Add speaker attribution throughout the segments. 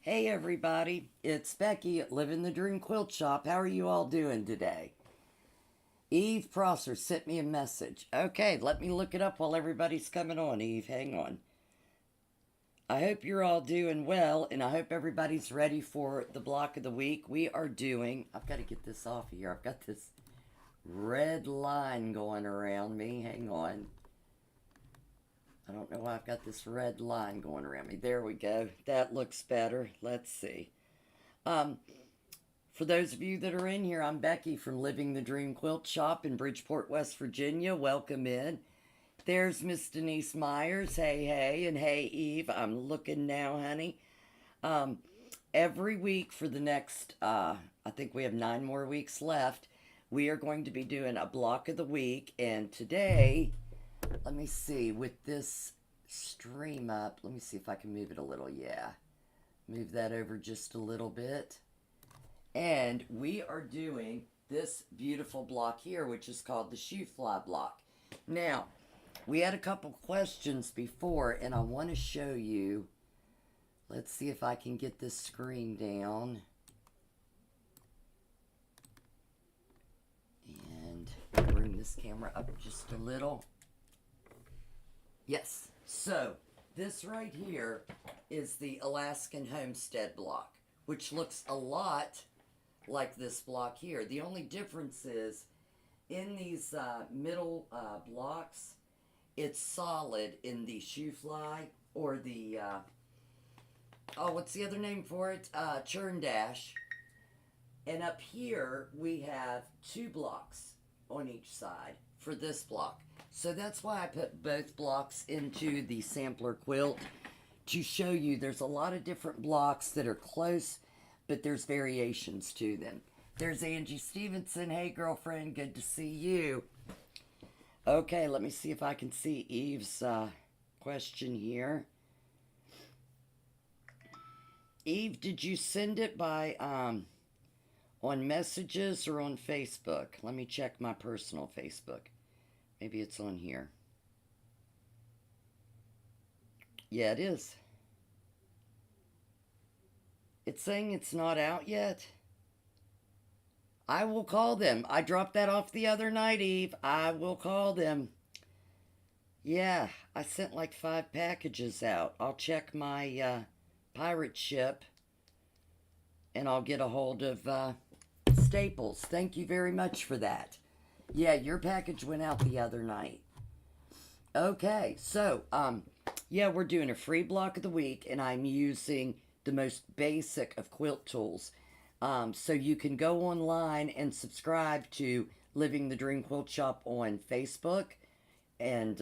Speaker 1: Hey everybody, it's Becky at Living the Dream Quilt Shop. How are you all doing today? Eve Prosser sent me a message. Okay, let me look it up while everybody's coming on, Eve. Hang on. I hope you're all doing well, and I hope everybody's ready for the block of the week. We are doing, I've got to get this off of here. I've got this red line going around me. Hang on. I don't know why I've got this red line going around me. There we go. That looks better. Let's see. Um, For those of you that are in here, I'm Becky from Living the Dream Quilt Shop in Bridgeport, West Virginia. Welcome in. There's Miss Denise Myers. Hey, hey, and hey, Eve. I'm looking now, honey. Um, every week for the next, I think we have 9 more weeks left, we are going to be doing a block of the week. And today, let me see, with this stream up, let me see if I can move it a little. Yeah, move that over just a little bit. And we are doing this beautiful block here, which is called the Shoofly block. Now, we had a couple questions before, and I want to show you. Let's see if I can get this screen down. And bring this camera up just a little. Yes, so this right here is the Alaskan Homestead block, which looks a lot like this block here. The only difference is in these middle blocks, it's solid in the Shoofly or the, oh, what's the other name for it? Churn Dash. And up here, we have 2 blocks on each side for this block. So that's why I put both blocks into the sampler quilt to show you there's a lot of different blocks that are close, but there's variations to them. There's Angie Stevenson. Hey, girlfriend, good to see you. Okay, let me see if I can see Eve's question here. Eve, did you send it by on messages or on Facebook? Let me check my personal Facebook. Maybe it's on here. Yeah, it is. It's saying it's not out yet. I will call them. I dropped that off the other night, Eve. I will call them. Yeah, I sent like 5 packages out. I'll check my pirate ship and I'll get a hold of Staples. Thank you very much for that. Yeah, your package went out the other night. Okay, so yeah, we're doing a free block of the week, and I'm using the most basic of quilt tools. So you can go online and subscribe to Living the Dream Quilt Shop on Facebook and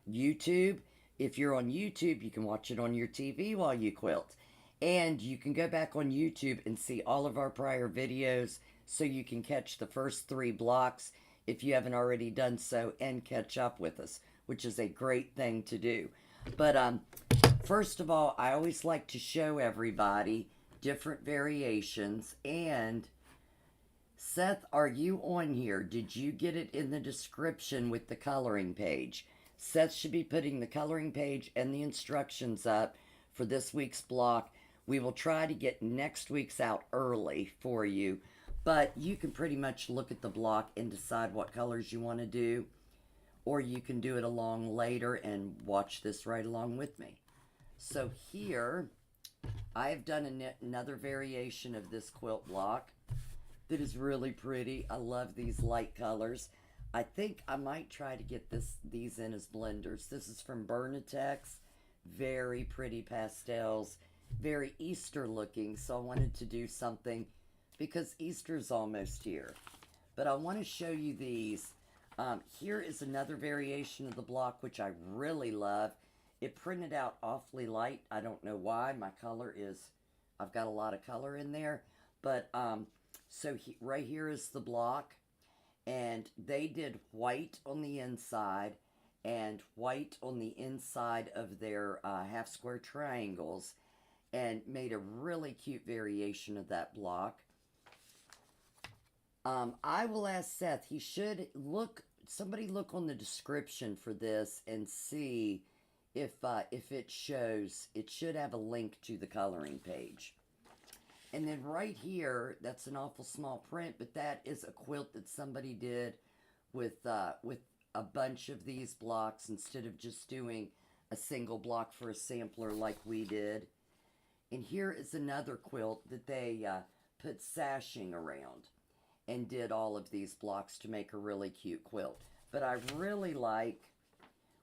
Speaker 1: YouTube. If you're on YouTube, you can watch it on your TV while you quilt. And you can go back on YouTube and see all of our prior videos so you can catch the first 3 blocks if you haven't already done so and catch up with us, which is a great thing to do. But first of all, I always like to show everybody different variations. And Seth, are you on here? Did you get it in the description with the coloring page? Seth should be putting the coloring page and the instructions up for this week's block. We will try to get next week's out early for you, but you can pretty much look at the block and decide what colors you want to do, or you can do it along later and watch this right along with me. So here, I have done another variation of this quilt block that is really pretty. I love these light colors. I think I might try to get these in as blenders. This is from Bernatec's. Very pretty pastels. Very Easter looking. So I wanted to do something because Easter's almost here. But I want to show you these. Here is another variation of the block, which I really love. It printed out awfully light. I don't know why. My color is, I've got a lot of color in there. But, so right here is the block. And they did white on the inside and white on the inside of their half square triangles. And made a really cute variation of that block. I will ask Seth. He should look, somebody look on the description for this and see if it shows. It should have a link to the coloring page. And then right here, that's an awful small print, but that is a quilt that somebody did with a bunch of these blocks instead of just doing a single block for a sampler like we did. And here is another quilt that they put sashing around and did all of these blocks to make a really cute quilt. But I really like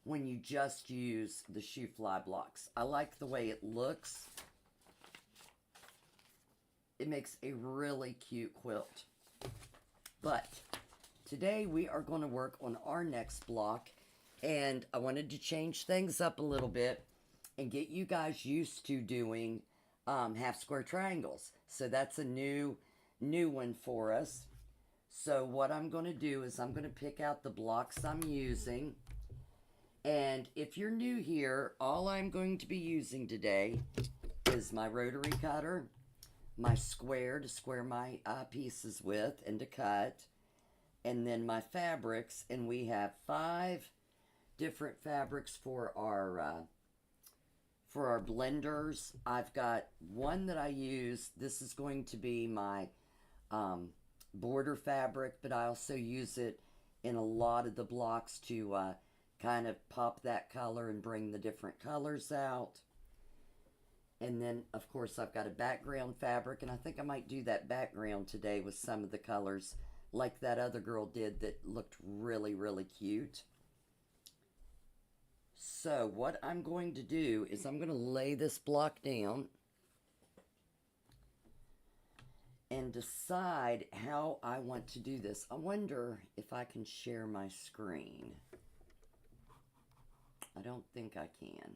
Speaker 1: when you just use the Shoofly blocks. I like the way it looks. It makes a really cute quilt. But today we are going to work on our next block, and I wanted to change things up a little bit and get you guys used to doing half square triangles. So that's a new one for us. So what I'm going to do is I'm going to pick out the blocks I'm using. And if you're new here, all I'm going to be using today is my rotary cutter, my square to square my pieces with and to cut, and then my fabrics. And we have 5 different fabrics for our blenders. I've got one that I use. This is going to be my border fabric, but I also use it in a lot of the blocks to kind of pop that color and bring the different colors out. And then, of course, I've got a background fabric, and I think I might do that background today with some of the colors like that other girl did that looked really, really cute. So what I'm going to do is I'm going to lay this block down and decide how I want to do this. I wonder if I can share my screen. I don't think I can.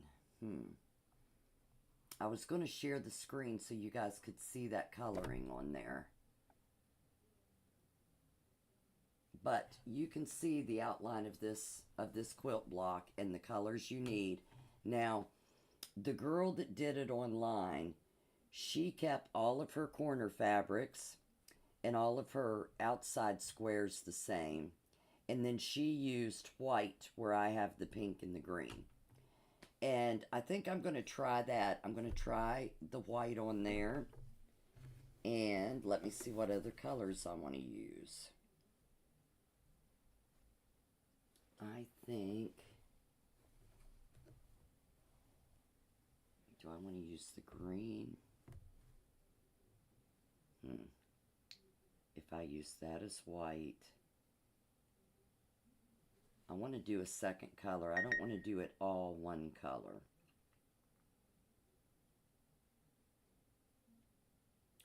Speaker 1: I was going to share the screen so you guys could see that coloring on there. But you can see the outline of this quilt block and the colors you need. Now, the girl that did it online, she kept all of her corner fabrics and all of her outside squares the same. And then she used white where I have the pink and the green. And I think I'm going to try that. I'm going to try the white on there. And let me see what other colors I want to use. I think... do I want to use the green? If I use that as white... I want to do a second color. I don't want to do it all one color.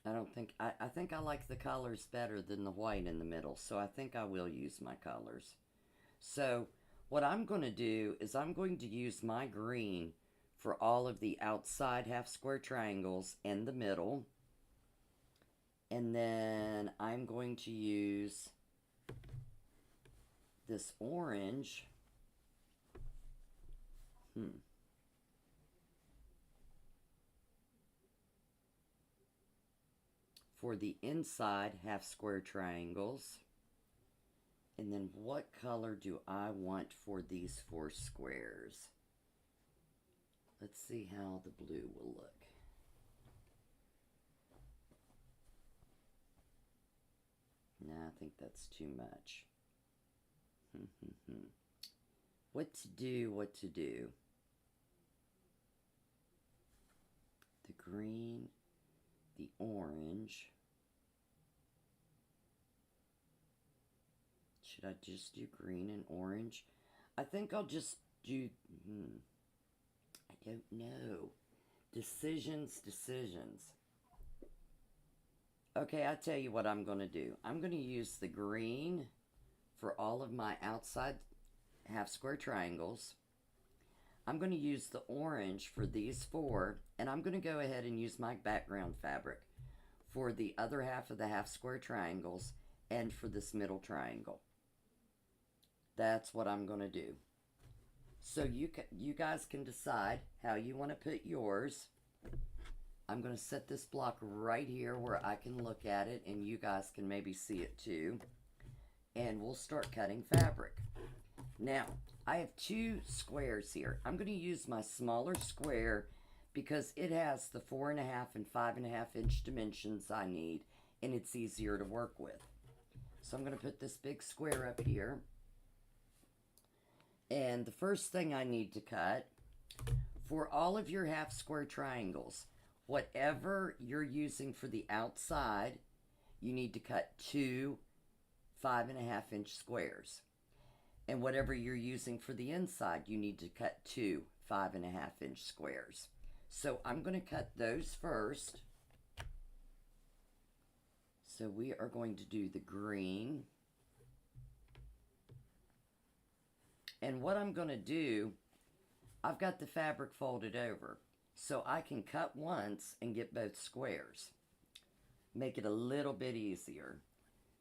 Speaker 1: I think I like the colors better than the white in the middle, so I think I will use my colors. So what I'm going to do is I'm going to use my green for all of the outside half square triangles in the middle. And then I'm going to use this orange. For the inside half square triangles. And then what color do I want for these 4 squares? Let's see how the blue will look. Nah, I think that's too much. What to do? The green, the orange. Should I just do green and orange? I think I'll just do, I don't know. Decisions. Okay, I tell you what I'm going to do. I'm going to use the green for all of my outside half square triangles. I'm going to use the orange for these 4, and I'm going to go ahead and use my background fabric for the other half of the half square triangles and for this middle triangle. That's what I'm going to do. So you guys can decide how you want to put yours. I'm going to set this block right here where I can look at it and you guys can maybe see it too. And we'll start cutting fabric. Now, I have 2 squares here. I'm going to use my smaller square because it has the 4.5 and 5.5 inch dimensions I need, and it's easier to work with. So I'm going to put this big square up here. And the first thing I need to cut, for all of your half square triangles, whatever you're using for the outside, you need to cut 2 5.5 inch squares. And whatever you're using for the inside, you need to cut 2 5.5 inch squares. So I'm going to cut those first. So we are going to do the green. And what I'm going to do, I've got the fabric folded over, so I can cut once and get both squares. Make it a little bit easier.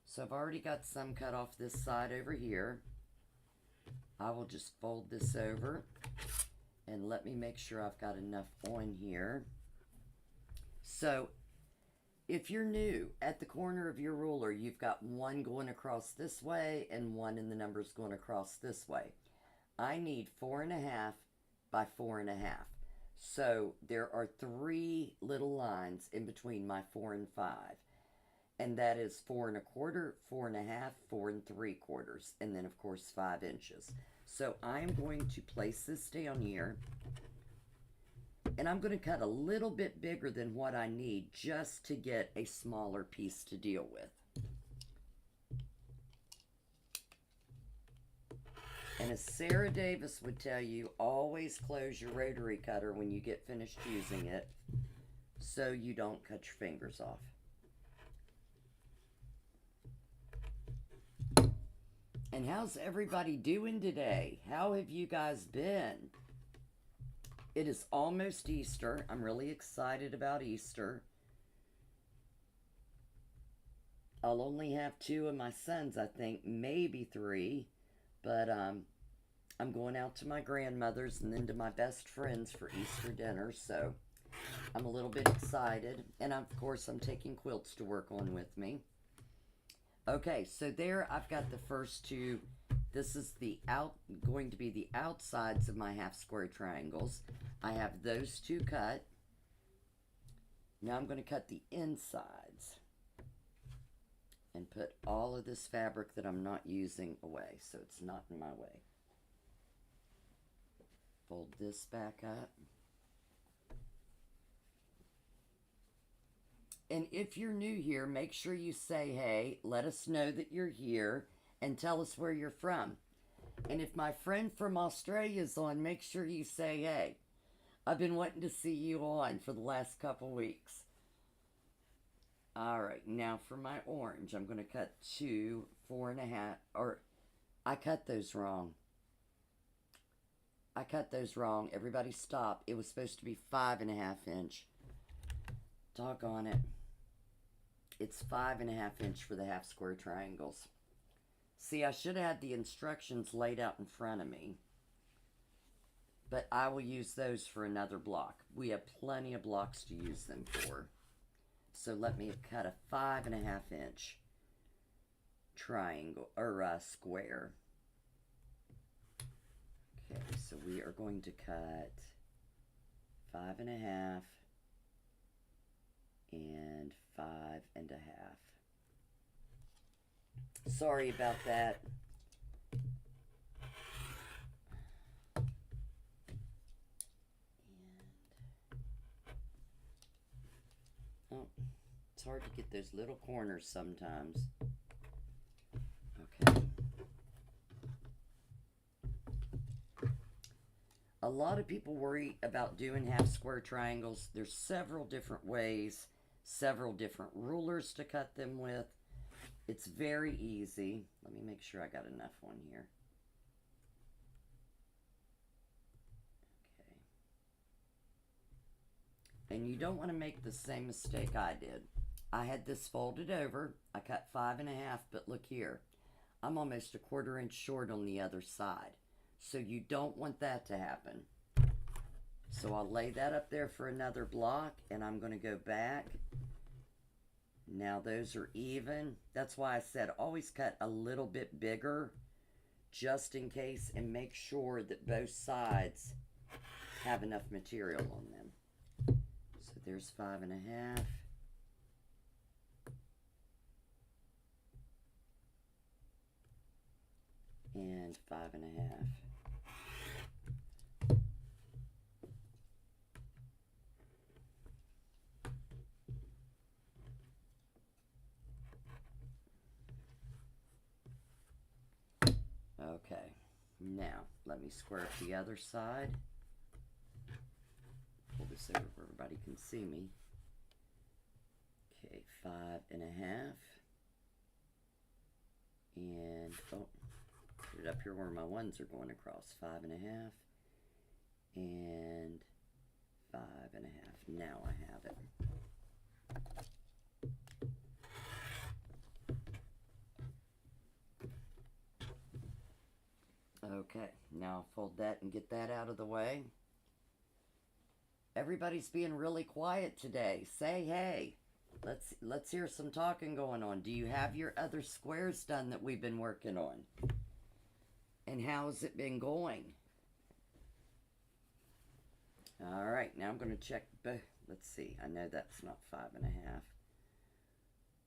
Speaker 1: So I've already got some cut off this side over here. I will just fold this over, and let me make sure I've got enough on here. So if you're new, at the corner of your ruler, you've got one going across this way and one in the numbers going across this way. I need 4.5 by 4.5. So there are 3 little lines in between my 4 and 5. And that is 4 1/4, 4.5, 4 3/4, and then of course 5 inches. So I'm going to place this down here, and I'm going to cut a little bit bigger than what I need just to get a smaller piece to deal with. And as Sarah Davis would tell you, always close your rotary cutter when you get finished using it so you don't cut your fingers off. And how's everybody doing today? How have you guys been? It is almost Easter. I'm really excited about Easter. I'll only have 2 of my sons, I think, maybe 3. But I'm going out to my grandmother's and then to my best friend's for Easter dinner. So I'm a little bit excited. And of course, I'm taking quilts to work on with me. Okay, so there I've got the first 2. This is going to be the outsides of my half square triangles. I have those 2 cut. Now I'm going to cut the insides and put all of this fabric that I'm not using away, so it's not in my way. Fold this back up. And if you're new here, make sure you say hey, let us know that you're here, and tell us where you're from. And if my friend from Australia's on, make sure you say hey. I've been wanting to see you on for the last couple weeks. Alright, now for my orange, I'm going to cut 2 4.5, or I cut those wrong. Everybody stop. It was supposed to be 5.5 inch. Doggone it. It's 5.5 inch for the half square triangles. See, I should have had the instructions laid out in front of me. But I will use those for another block. We have plenty of blocks to use them for. So let me cut a 5.5 inch triangle, or square. Okay, so we are going to cut 5.5 and 5.5. Sorry about that. Oh, it's hard to get those little corners sometimes. Okay. A lot of people worry about doing half square triangles. There's several different ways, several different rulers to cut them with. It's very easy. Let me make sure I got enough on here. Okay. And you don't want to make the same mistake I did. I had this folded over. I cut 5.5, but look here. I'm almost 1/4 inch short on the other side. So you don't want that to happen. So I'll lay that up there for another block, and I'm going to go back. Now those are even. That's why I said always cut a little bit bigger, just in case, and make sure that both sides have enough material on them. there's 5.5. And 5.5. Okay, now let me square up the other side. Pull this over where everybody can see me. Okay, 5.5. And oh, put it up here where my ones are going across. 5.5 and 5.5. Now I have it. Okay, now I'll fold that and get that out of the way. Everybody's being really quiet today. Say hey. Let's hear some talking going on. Do you have your other squares done that we've been working on? And how's it been going? All right, now I'm going to check. Let's see. I know that's not 5.5.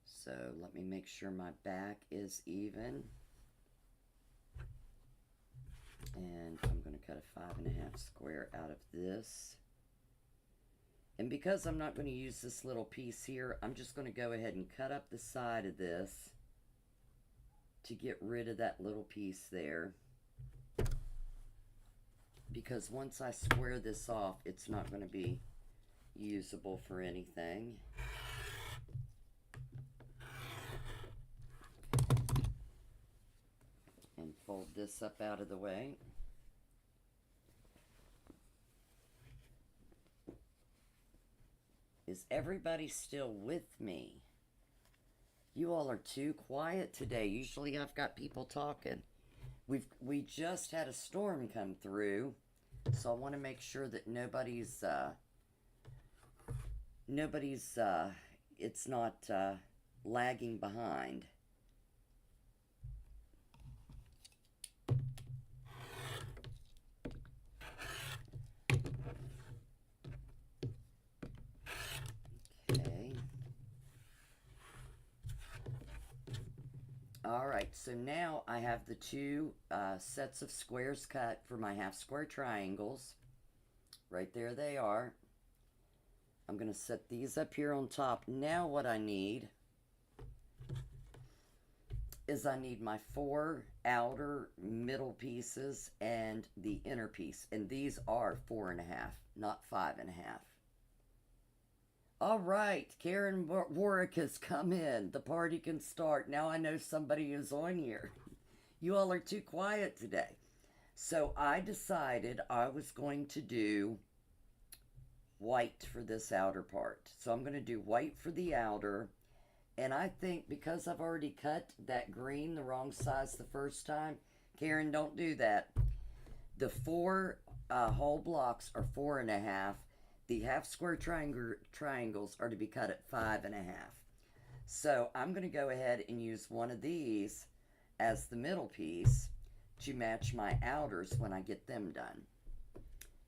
Speaker 1: So let me make sure my back is even. And I'm going to cut a 5.5 square out of this. And because I'm not going to use this little piece here, I'm just going to go ahead and cut up the side of this to get rid of that little piece there. Because once I square this off, it's not going to be usable for anything. And fold this up out of the way. Is everybody still with me? You all are too quiet today. Usually I've got people talking. We just had a storm come through, so I want to make sure that nobody's it's not lagging behind. Alright, so now I have the two sets of squares cut for my half square triangles. Right there they are. I'm going to set these up here on top. Now what I need is I need my 4 outer middle pieces and the inner piece. And these are 4.5, not 5.5. All right, Karen Warwick has come in. The party can start. Now I know somebody is on here. You all are too quiet today. So I decided I was going to do white for this outer part. So I'm going to do white for the outer. And I think because I've already cut that green the wrong size the first time, Karen, don't do that. The 4 whole blocks are 4.5. The half square triangles are to be cut at 5.5. So I'm going to go ahead and use one of these as the middle piece to match my outers when I get them done.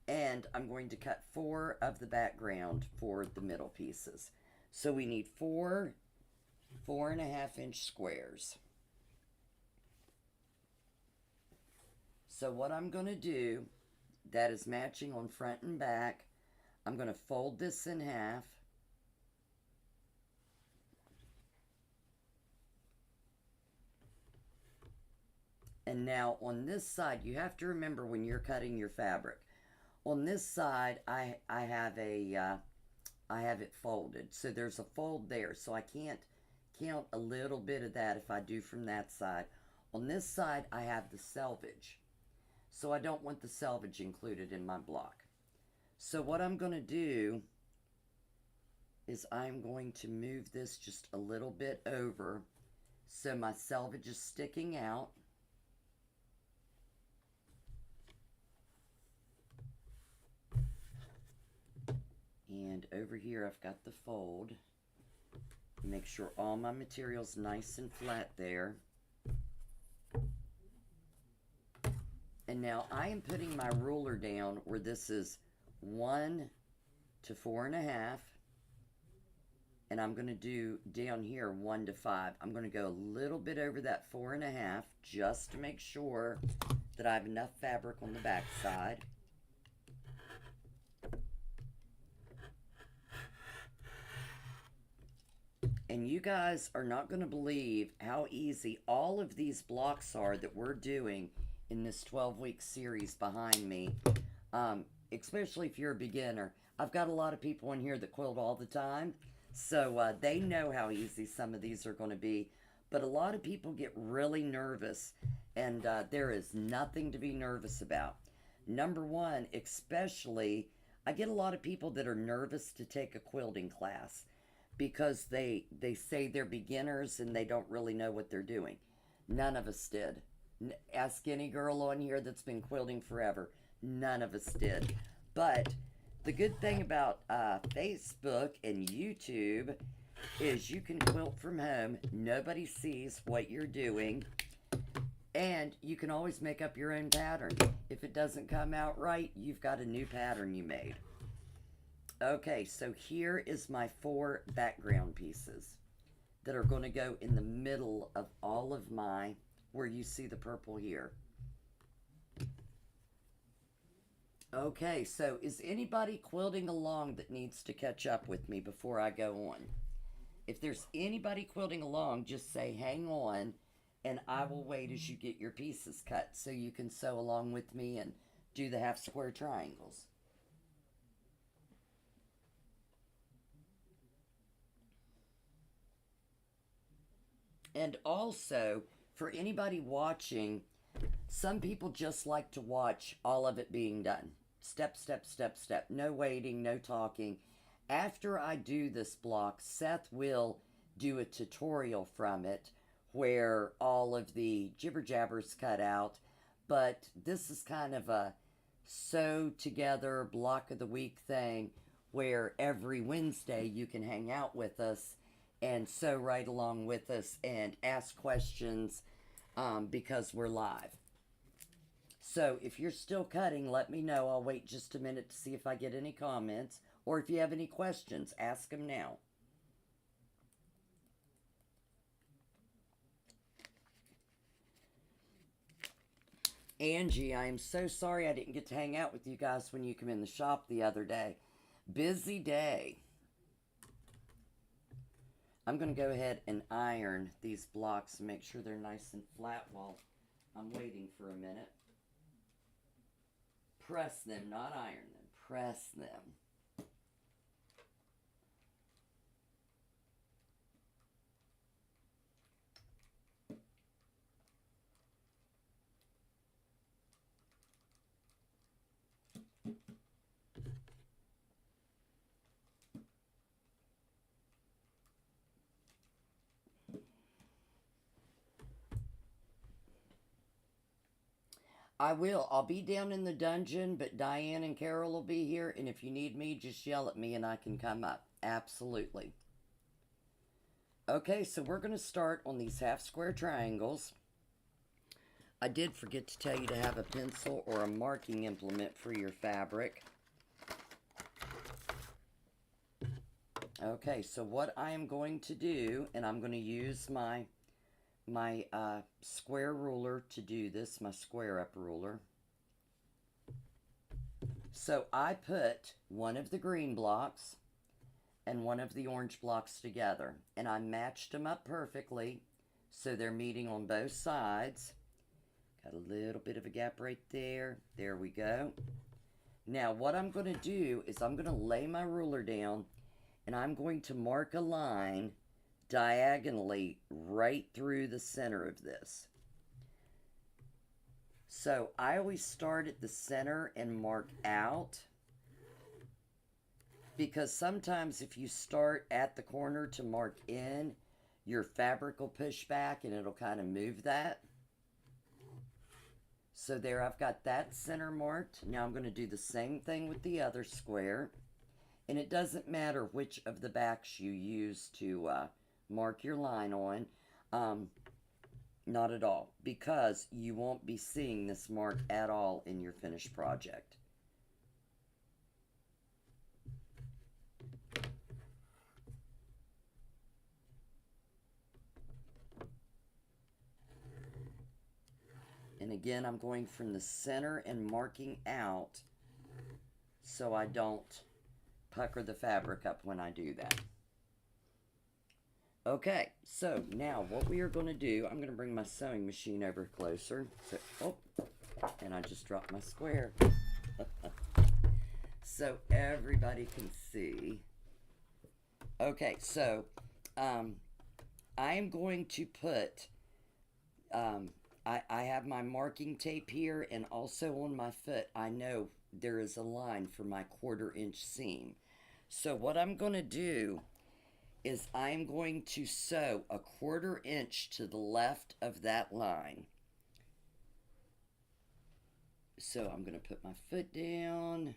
Speaker 1: And I'm going to cut 4 of the background for the middle pieces. So we need 4 4.5-inch squares. So what I'm going to do, that is matching on front and back, I'm going to fold this in half. And now on this side, you have to remember when you're cutting your fabric. On this side, I have it folded. So there's a fold there. So I can't count a little bit of that if I do from that side. On this side, I have the selvage. So I don't want the selvage included in my block. So what I'm going to do is I'm going to move this just a little bit over so my selvage is sticking out. And over here I've got the fold. Make sure all my material's nice and flat there. And now I am putting my ruler down where this is 1 to 4.5. And I'm going to do down here 1 to 5. I'm going to go a little bit over that 4.5 just to make sure that I have enough fabric on the back side. And you guys are not going to believe how easy all of these blocks are that we're doing in this 12-week series behind me. Especially if you're a beginner. I've got a lot of people in here that quilt all the time, so they know how easy some of these are going to be. But a lot of people get really nervous, and there is nothing to be nervous about. Number one, especially, I get a lot of people that are nervous to take a quilting class because they say they're beginners and they don't really know what they're doing. None of us did. Ask any girl on here that's been quilting forever. None of us did. But the good thing about Facebook and YouTube is you can quilt from home. Nobody sees what you're doing. And you can always make up your own pattern. If it doesn't come out right, you've got a new pattern you made. Okay, so here is my 4 background pieces that are going to go in the middle of all of my, where you see the purple here. Okay, so is anybody quilting along that needs to catch up with me before I go on? If there's anybody quilting along, just say hang on, and I will wait as you get your pieces cut so you can sew along with me and do the half square triangles. And also, for anybody watching, some people just like to watch all of it being done. Step, step, step, step. No waiting, no talking. After I do this block, Seth will do a tutorial from it where all of the jibber jabber's cut out. But this is kind of a sew together block of the week thing where every Wednesday you can hang out with us and sew right along with us and ask questions because we're live. So if you're still cutting, let me know. I'll wait just a minute to see if I get any comments. Or if you have any questions, ask them now. Angie, I am so sorry I didn't get to hang out with you guys when you came in the shop the other day. Busy day. I'm going to go ahead and iron these blocks and make sure they're nice and flat while I'm waiting for a minute. Press them, not iron them. Press them. I will. I'll be down in the dungeon, but Diane and Carol will be here, and if you need me, just yell at me and I can come up. Absolutely. Okay, so we're going to start on these half square triangles. I did forget to tell you to have a pencil or a marking implement for your fabric. Okay, so what I am going to do, and I'm going to use my square ruler to do this, my square up ruler. So I put one of the green blocks and one of the orange blocks together, and I matched them up perfectly so they're meeting on both sides. Got a little bit of a gap right there. There we go. Now what I'm going to do is I'm going to lay my ruler down and I'm going to mark a line diagonally right through the center of this. So I always start at the center and mark out, because sometimes if you start at the corner to mark in, your fabric will push back and it'll kind of move that. So there, I've got that center marked. Now I'm going to do the same thing with the other square. And it doesn't matter which of the backs you use to mark your line on. Not at all, because you won't be seeing this mark at all in your finished project. And again, I'm going from the center and marking out so I don't pucker the fabric up when I do that. Okay, so now what we are going to do, I'm going to bring my sewing machine over closer. So, oh, and I just dropped my square. So everybody can see. Okay, so I am going to put, I have my marking tape here, and also on my foot, I know there is a line for my 1/4 inch seam. So what I'm going to do is I'm going to sew a 1/4 inch to the left of that line. So I'm going to put my foot down.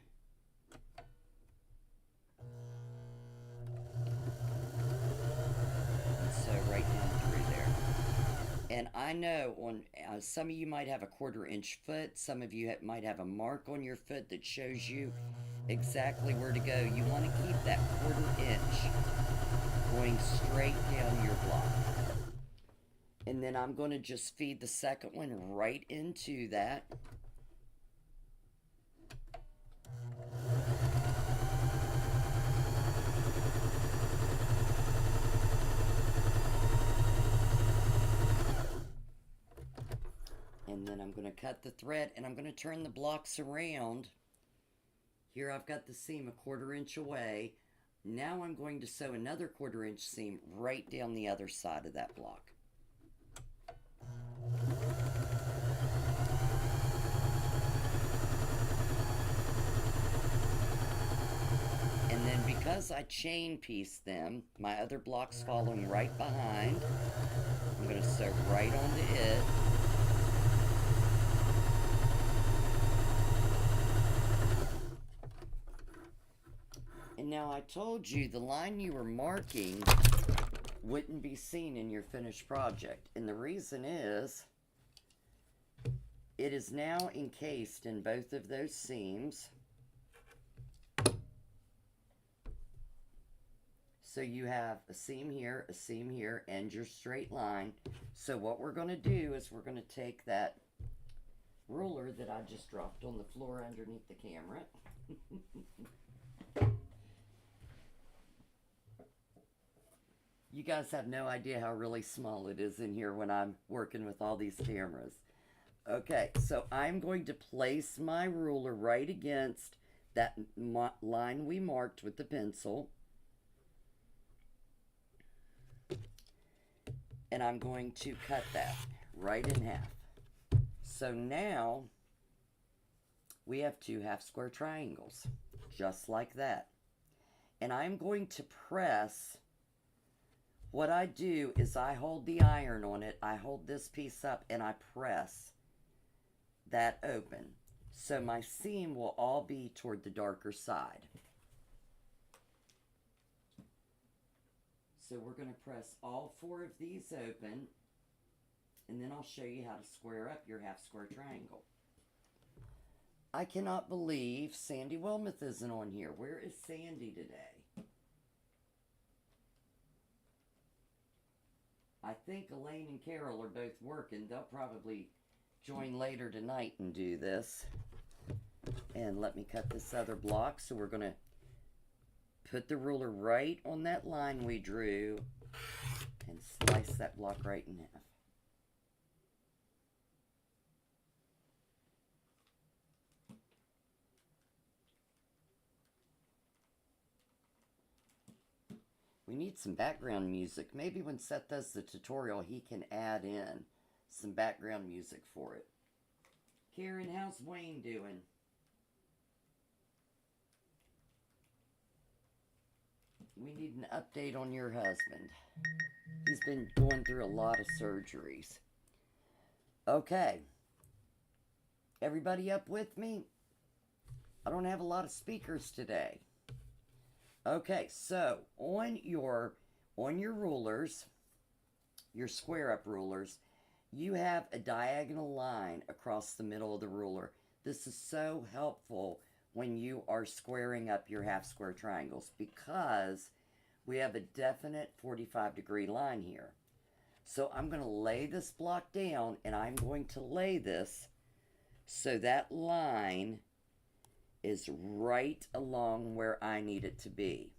Speaker 1: And sew right down through there. And I know on some of you might have a 1/4 inch foot. Some of you might have a mark on your foot that shows you exactly where to go. You want to keep that 1/4 inch going straight down your block. And then I'm going to just feed the second one right into that. And then I'm going to cut the thread, and I'm going to turn the blocks around. Here I've got the seam a 1/4 inch away. Now I'm going to sew another 1/4 inch seam right down the other side of that block. And then because I chain piece them, my other block's following right behind. I'm going to sew right onto it. And now I told you the line you were marking wouldn't be seen in your finished project. And the reason is, it is now encased in both of those seams. So you have a seam here, and your straight line. So what we're going to do is we're going to take that ruler that I just dropped on the floor underneath the camera. You guys have no idea how really small it is in here when I'm working with all these cameras. Okay, so I'm going to place my ruler right against that line we marked with the pencil. And I'm going to cut that right in half. So now we have 2 half square triangles, just like that. And I'm going to press. What I do is I hold the iron on it, I hold this piece up, and I press that open. So my seam will all be toward the darker side. So we're going to press all 4 of these open, and then I'll show you how to square up your half square triangle. I cannot believe Sandy Wilmoth isn't on here. Where is Sandy today? I think Elaine and Carol are both working. They'll probably join later tonight and do this. And let me cut this other block. So we're going to put the ruler right on that line we drew and slice that block right in half. We need some background music. Maybe when Seth does the tutorial, he can add in some background music for it. Karen, how's Wayne doing? We need an update on your husband. He's been going through a lot of surgeries. Okay. Everybody up with me? I don't have a lot of speakers today. Okay, so on your rulers, your square up rulers, you have a diagonal line across the middle of the ruler. This is so helpful when you are squaring up your half square triangles because we have a definite 45-degree line here. So I'm going to lay this block down, and I'm going to lay this so that line is right along where I need it to be.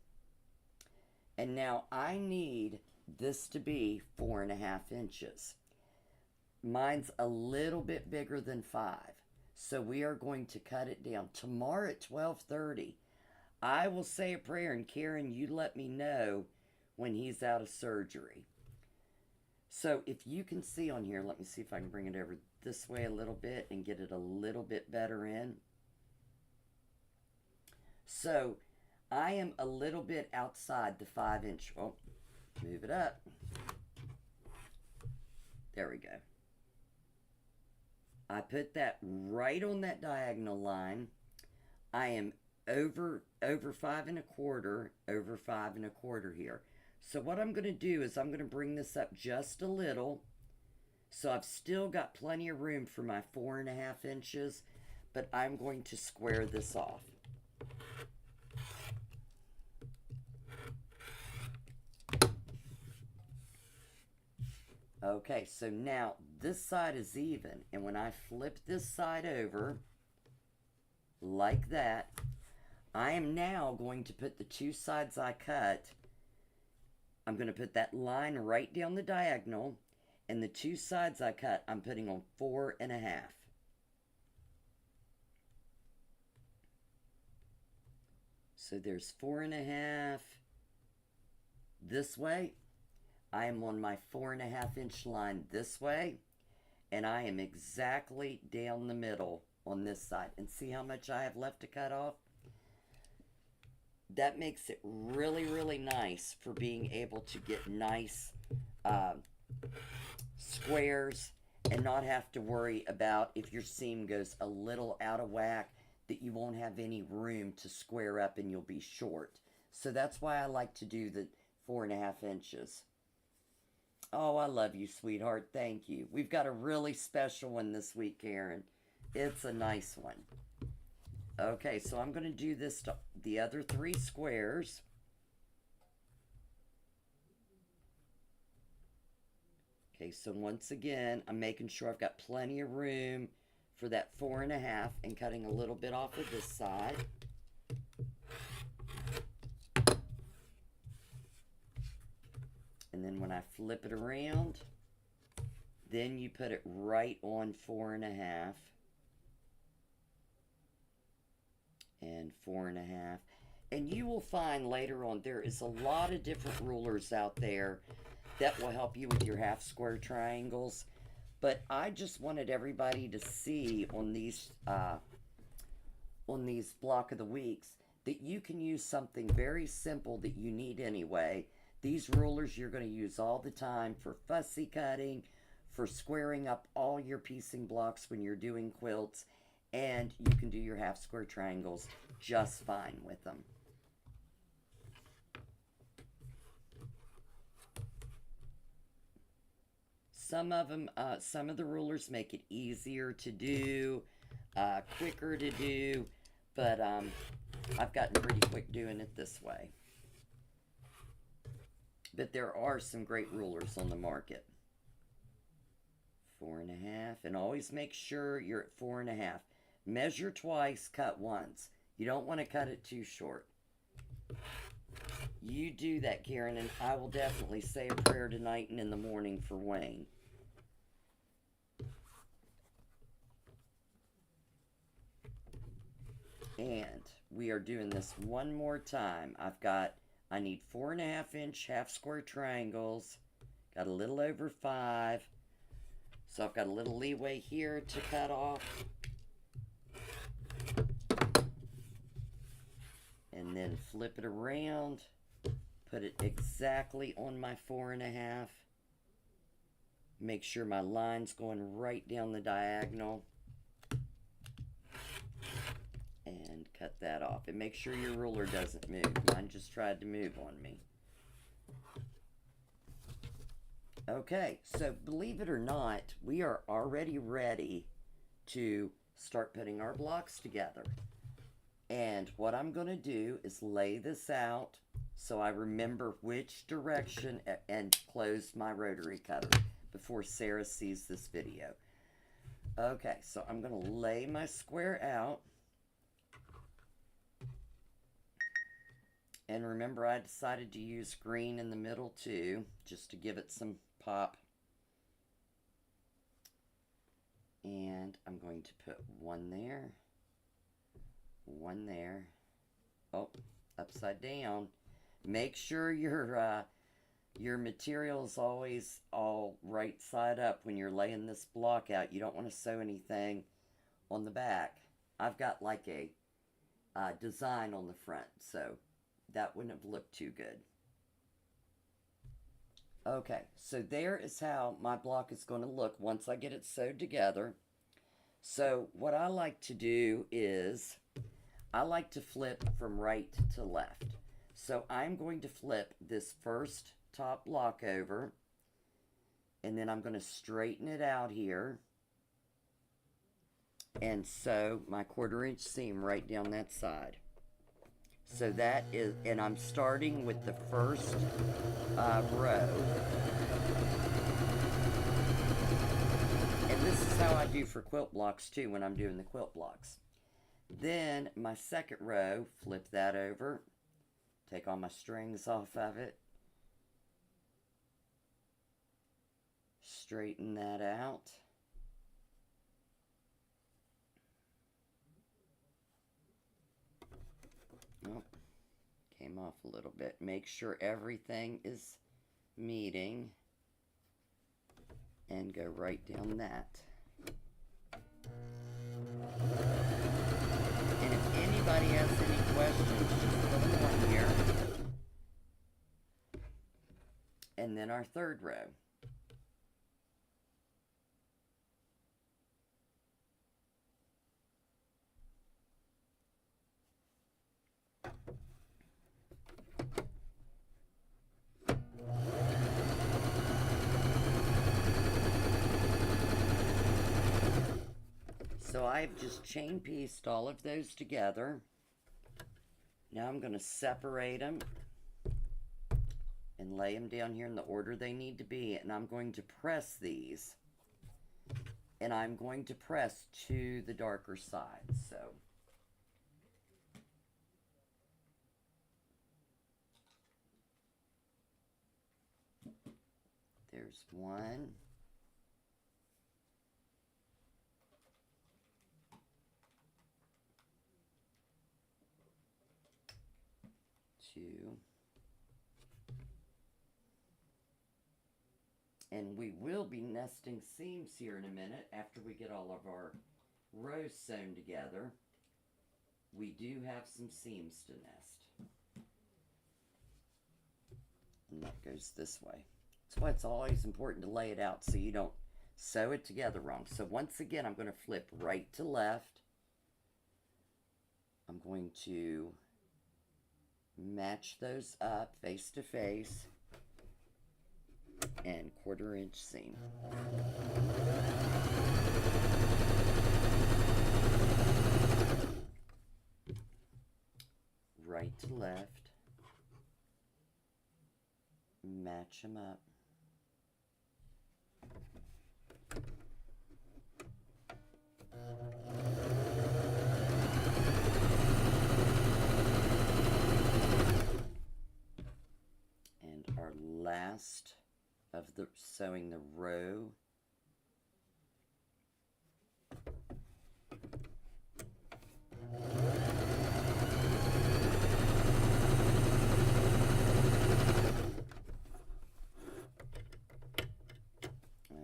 Speaker 1: And now I need this to be 4.5 inches. Mine's a little bit bigger than 5. So we are going to cut it down. Tomorrow at 12:30, I will say a prayer, and Karen, you let me know when he's out of surgery. So if you can see on here, let me see if I can bring it over this way a little bit and get it a little bit better in. So I am a little bit outside the 5-inch. Oh, move it up. There we go. I put that right on that diagonal line. I am over 5 1/4, over 5 1/4 here. So what I'm going to do is I'm going to bring this up just a little. So I've still got plenty of room for my 4.5 inches, but I'm going to square this off. Okay, so now this side is even, and when I flip this side over, like that, I am now going to put the two sides I cut, I'm going to put that line right down the diagonal, and the two sides I cut, I'm putting on 4.5. So there's 4.5 this way. I am on my 4.5 inch line this way, and I am exactly down the middle on this side. And see how much I have left to cut off? That makes it really, really nice for being able to get nice squares and not have to worry about if your seam goes a little out of whack that you won't have any room to square up and you'll be short. So that's why I like to do the 4.5 inches. Oh, I love you, sweetheart. Thank you. We've got a really special one this week, Karen. It's a nice one. Okay, so I'm going to do this to the other 3 squares. Okay, so once again, I'm making sure I've got plenty of room for that 4.5 and cutting a little bit off of this side. And then when I flip it around, then you put it right on 4.5 and 4.5. And you will find later on there is a lot of different rulers out there that will help you with your half square triangles. But I just wanted everybody to see on these block of the weeks that you can use something very simple that you need anyway. These rulers you're going to use all the time for fussy cutting, for squaring up all your piecing blocks when you're doing quilts, and you can do your half square triangles just fine with them. Some of the rulers make it easier to do, quicker to do, but I've gotten pretty quick doing it this way. But there are some great rulers on the market. 4.5, and always make sure you're at 4.5. Measure twice, cut once. You don't want to cut it too short. You do that, Karen, and I will definitely say a prayer tonight and in the morning for Wayne. And we are doing this one more time. I need 4.5 inch half square triangles. Got a little over 5. So I've got a little leeway here to cut off. And then flip it around. Put it exactly on my 4.5. Make sure my line's going right down the diagonal. And cut that off. And make sure your ruler doesn't move. Mine just tried to move on me. Okay, so believe it or not, we are already ready to start putting our blocks together. And what I'm going to do is lay this out so I remember which direction and close my rotary cutter before Sarah sees this video. Okay, so I'm going to lay my square out. And remember, I decided to use green in the middle too, just to give it some pop. And I'm going to put one there, one there. Oh, upside down. Make sure your material is always all right side up when you're laying this block out. You don't want to sew anything on the back. I've got like a design on the front, so that wouldn't have looked too good. Okay, so there is how my block is going to look once I get it sewed together. So what I like to do is I like to flip from right to left. So I'm going to flip this first top block over, and then I'm going to straighten it out here and sew my 1/4 inch seam right down that side. So that is, and I'm starting with the first row. And this is how I do for quilt blocks too when I'm doing the quilt blocks. Then my second row, flip that over, take all my strings off of it, straighten that out. Oh, came off a little bit. Make sure everything is meeting and go right down that. And if anybody has any questions, just put them on here. And then our third row. So I've just chain pieced all of those together. Now I'm going to separate them and lay them down here in the order they need to be. And I'm going to press these. And I'm going to press to the darker side. So there's one. 2. And we will be nesting seams here in a minute after we get all of our rows sewn together. We do have some seams to nest. And that goes this way. That's why it's always important to lay it out so you don't sew it together wrong. So once again, I'm going to flip right to left. I'm going to match those up face to face and 1/4 inch seam. Right to left, match them up. And our last of the sewing the row.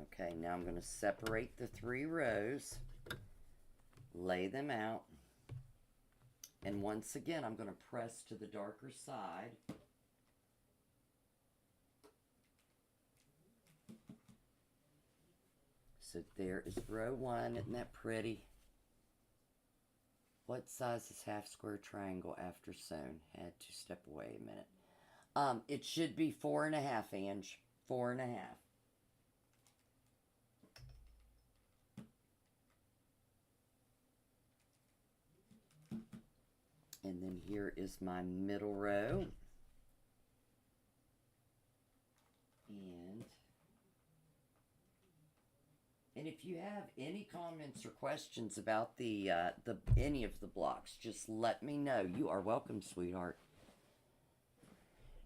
Speaker 1: Okay, now I'm going to separate the 3 rows, lay them out, and once again I'm going to press to the darker side. So there is row 1. Isn't that pretty? What size is half square triangle after sewn? Had to step away a minute. It should be 4.5 inch. 4.5. And then here is my middle row. if you have any comments or questions about the any of the blocks, just let me know. You are welcome, sweetheart.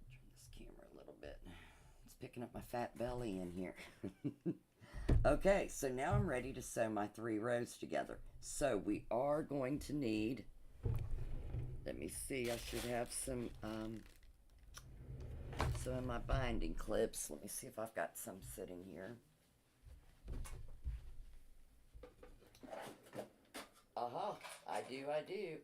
Speaker 1: Turn this camera a little bit. It's picking up my fat belly in here. Okay, so now I'm ready to sew my 3 rows together. So we are going to need, let me see, I should have some of my binding clips. Let me see if I've got some sitting here. I do.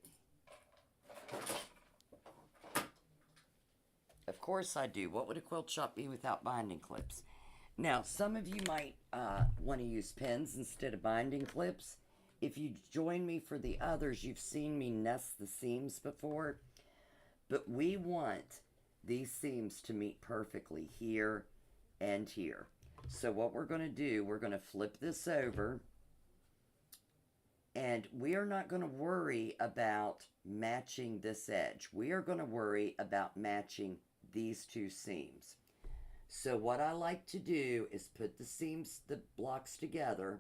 Speaker 1: Of course I do. What would a quilt shop be without binding clips? Now, some of you might want to use pins instead of binding clips. If you join me for the others, you've seen me nest the seams before. But we want these seams to meet perfectly here and here. So what we're going to do, we're going to flip this over. And we are not going to worry about matching this edge. We are going to worry about matching these 2 seams. So what I like to do is put the blocks together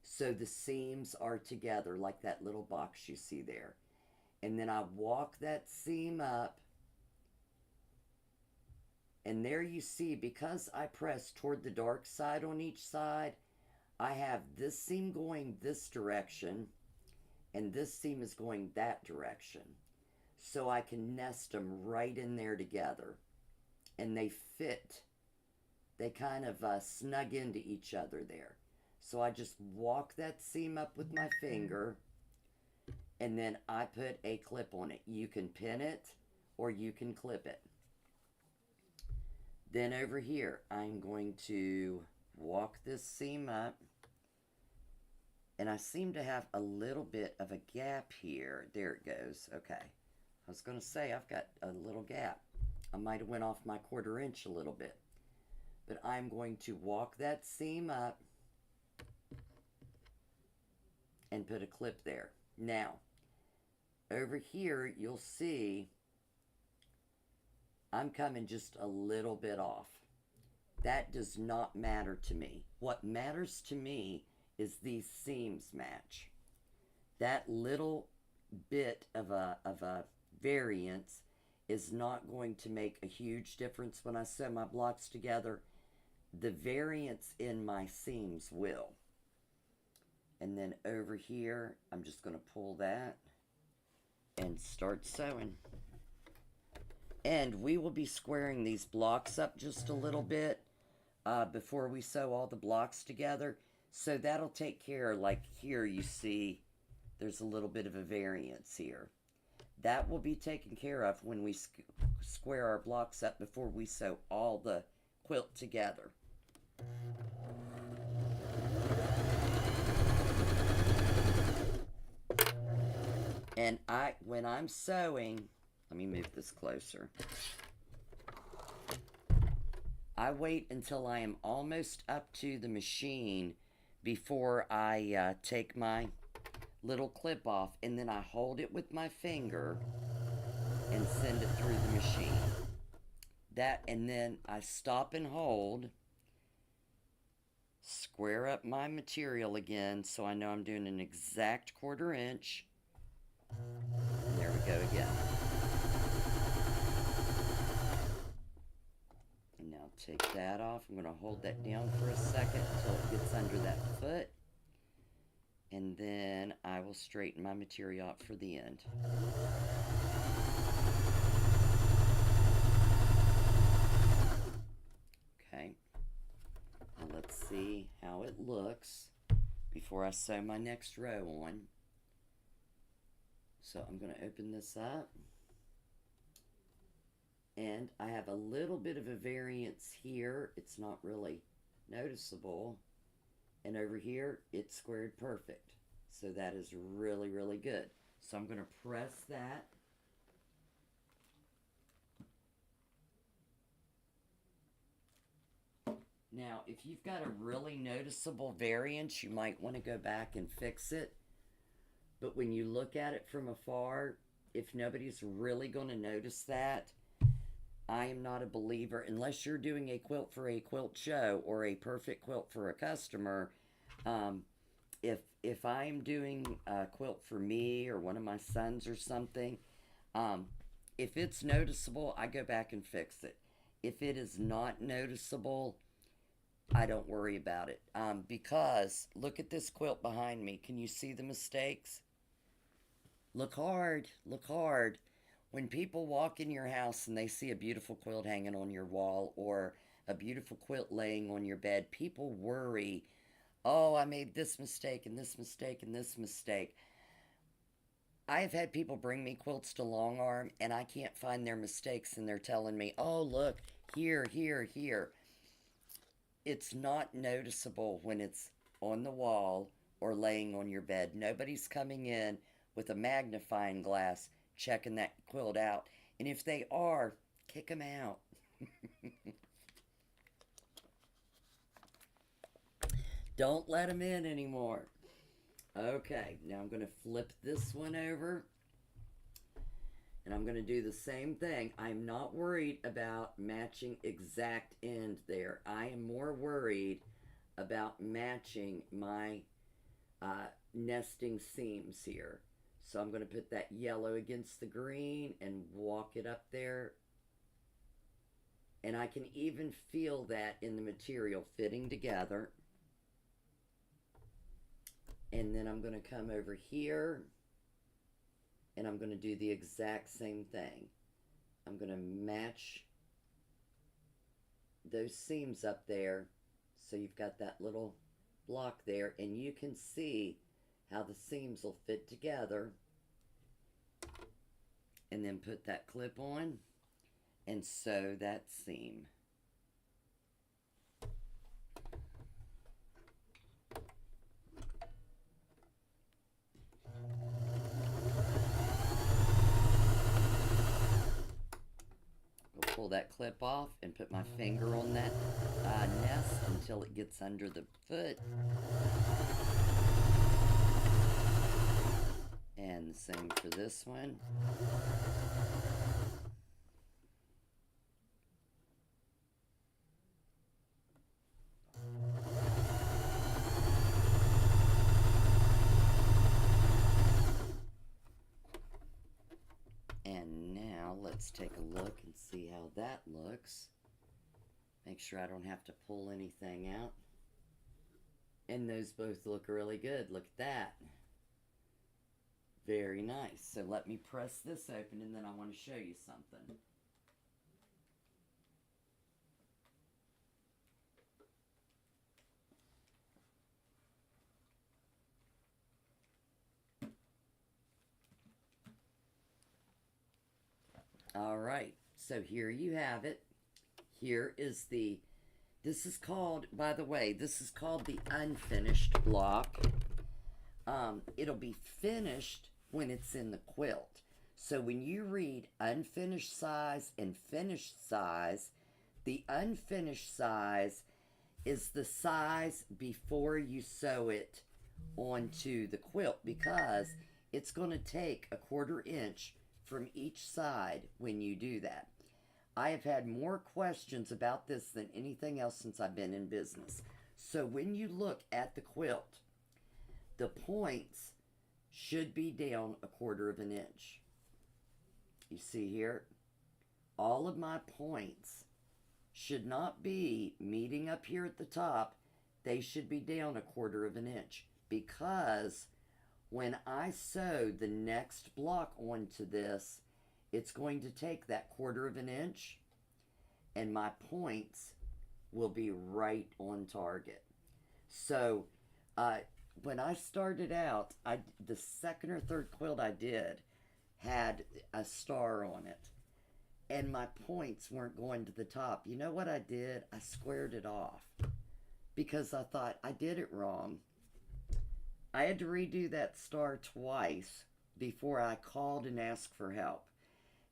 Speaker 1: so the seams are together like that little box you see there. And then I walk that seam up. And there you see, because I press toward the dark side on each side, I have this seam going this direction, and this seam is going that direction. So I can nest them right in there together. And they fit. They kind of snug into each other there. So I just walk that seam up with my finger, and then I put a clip on it. You can pin it, or you can clip it. Then over here, I'm going to walk this seam up. And I seem to have a little bit of a gap here. There it goes. Okay. I was going to say I've got a little gap. I might have went off my 1/4 inch a little bit. But I'm going to walk that seam up and put a clip there. Now, over here, you'll see I'm coming just a little bit off. That does not matter to me. What matters to me is these seams match. That little bit of a variance is not going to make a huge difference when I sew my blocks together. The variance in my seams will. And then over here, I'm just going to pull that and start sewing. And we will be squaring these blocks up just a little bit before we sew all the blocks together. So that'll take care, like here you see, there's a little bit of a variance here. That will be taken care of when we square our blocks up before we sew all the quilt together. And when I'm sewing, let me move this closer. I wait until I am almost up to the machine before I take my little clip off, and then I hold it with my finger and send it through the machine. And then I stop and hold, square up my material again so I know I'm doing an exact 1/4 inch. And there we go again. And now take that off. I'm going to hold that down for a second until it gets under that foot. And then I will straighten my material out for the end. Okay. Now let's see how it looks before I sew my next row on. So I'm going to open this up. And I have a little bit of a variance here. It's not really noticeable. And over here, it's squared perfect. So that is really, really good. So I'm going to press that. Now, if you've got a really noticeable variance, you might want to go back and fix it. But when you look at it from afar, if nobody's really going to notice that, I am not a believer, unless you're doing a quilt for a quilt show or a perfect quilt for a customer, Um, if I'm doing a quilt for me or one of my sons or something, um, if it's noticeable, I go back and fix it. If it is not noticeable, I don't worry about it. Because look at this quilt behind me. Can you see the mistakes? Look hard, look hard. When people walk in your house and they see a beautiful quilt hanging on your wall or a beautiful quilt laying on your bed, people worry, oh, I made this mistake and this mistake and this mistake. I have had people bring me quilts to Long Arm and I can't find their mistakes and they're telling me, oh, look, here, here, here. It's not noticeable when it's on the wall or laying on your bed. Nobody's coming in with a magnifying glass checking that quilt out. And if they are, kick them out. Don't let them in anymore. Okay, now I'm going to flip this one over. And I'm going to do the same thing. I'm not worried about matching exact end there. I am more worried about matching my nesting seams here. So I'm going to put that yellow against the green and walk it up there. And I can even feel that in the material fitting together. And then I'm going to come over here and I'm going to do the exact same thing. I'm going to match those seams up there so you've got that little block there and you can see how the seams will fit together, and then put that clip on and sew that seam. Pull that clip off and put my finger on that nest until it gets under the foot. And the same for this one. And now let's take a look and see how that looks. Make sure I don't have to pull anything out. And those both look really good. Look at that. Very nice. So let me press this open and then I want to show you something. All right, so here you have it. Here is this is called, by the way, this is called the unfinished block. It'll be finished when it's in the quilt. So when you read unfinished size and finished size, the unfinished size is the size before you sew it onto the quilt, because it's going to take a 1/4 inch from each side when you do that. I have had more questions about this than anything else since I've been in business. So when you look at the quilt, the points should be down a 1/4 inch. You see here? All of my points should not be meeting up here at the top. They should be down a 1/4 inch, because when I sew the next block onto this, it's going to take that 1/4 inch and my points will be right on target. So when I started out, the second or third quilt I did had a star on it and my points weren't going to the top. You know what I did? I squared it off because I thought I did it wrong. I had to redo that star twice before I called and asked for help.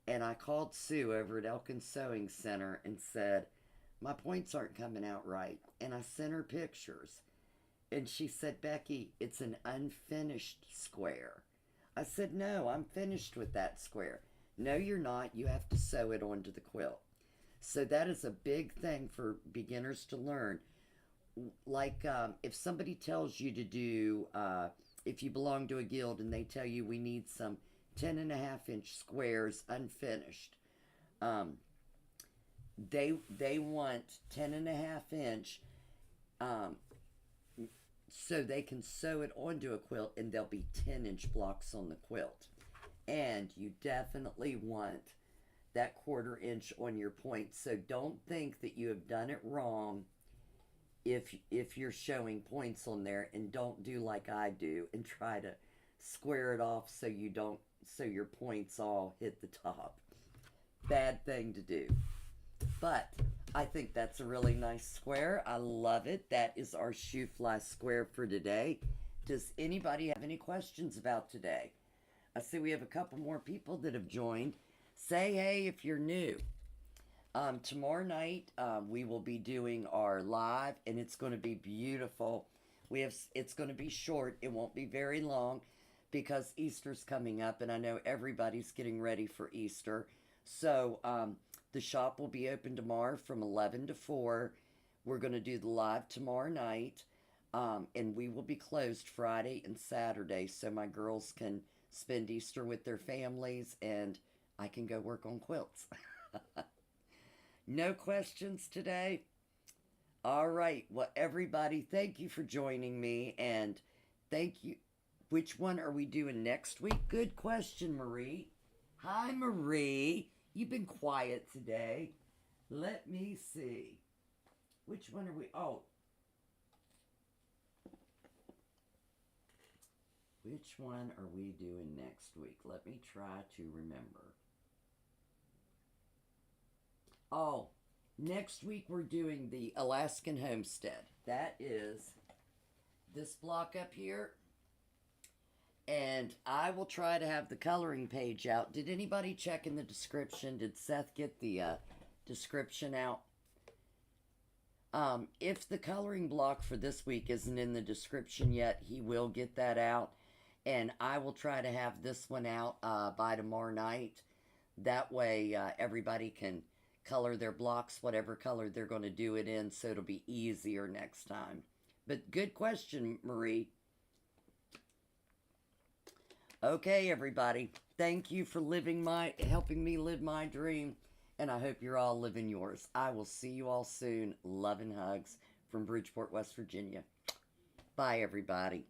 Speaker 1: And I called Sue over at Elkins Sewing Center and said, my points aren't coming out right. And I sent her pictures. And she said, Becky, it's an unfinished square. I said, no, I'm finished with that square. No, you're not. You have to sew it onto the quilt. So that is a big thing for beginners to learn. like if somebody tells you to do, if you belong to a guild and they tell you we need some 10.5 inch squares unfinished, um, they want 10.5 inch, um, so they can sew it onto a quilt, and there'll be 10 inch blocks on the quilt. And you definitely want that 1/4 inch on your point. So don't think that you have done it wrong if you're showing points on there, and don't do like I do and try to square it off so you don't so your points all hit the top. Bad thing to do. But I think that's a really nice square. I love it. That is our Shoofly square for today. Does anybody have any questions about today? I see we have a couple more people that have joined. Say hey if you're new. Tomorrow night we will be doing our live, and it's going to be beautiful. It's going to be short. It won't be very long because Easter's coming up, and I know everybody's getting ready for Easter. So the shop will be open tomorrow from 11 to 4. We're going to do the live tomorrow night, and we will be closed Friday and Saturday so my girls can spend Easter with their families, and I can go work on quilts. No questions today? All right. Well, everybody, thank you for joining me, and thank you. Which one are we doing next week? Good question, Marie. Hi, Marie. You've been quiet today. Let me see. Which one are we? Oh. Which one are we doing next week? Let me try to remember. Oh, next week we're doing the Alaskan Homestead. That is this block up here. And I will try to have the coloring page out. Did anybody check in the description? Did Seth get the description out? If the coloring block for this week isn't in the description yet, he will get that out. And I will try to have this one out by tomorrow night. That way everybody can color their blocks whatever color they're going to do it in, so it'll be easier next time. But good question, Marie. Okay, everybody. Thank you for helping me live my dream, and I hope you're all living yours. I will see you all soon. Love and hugs from Bridgeport, West Virginia. Bye, everybody.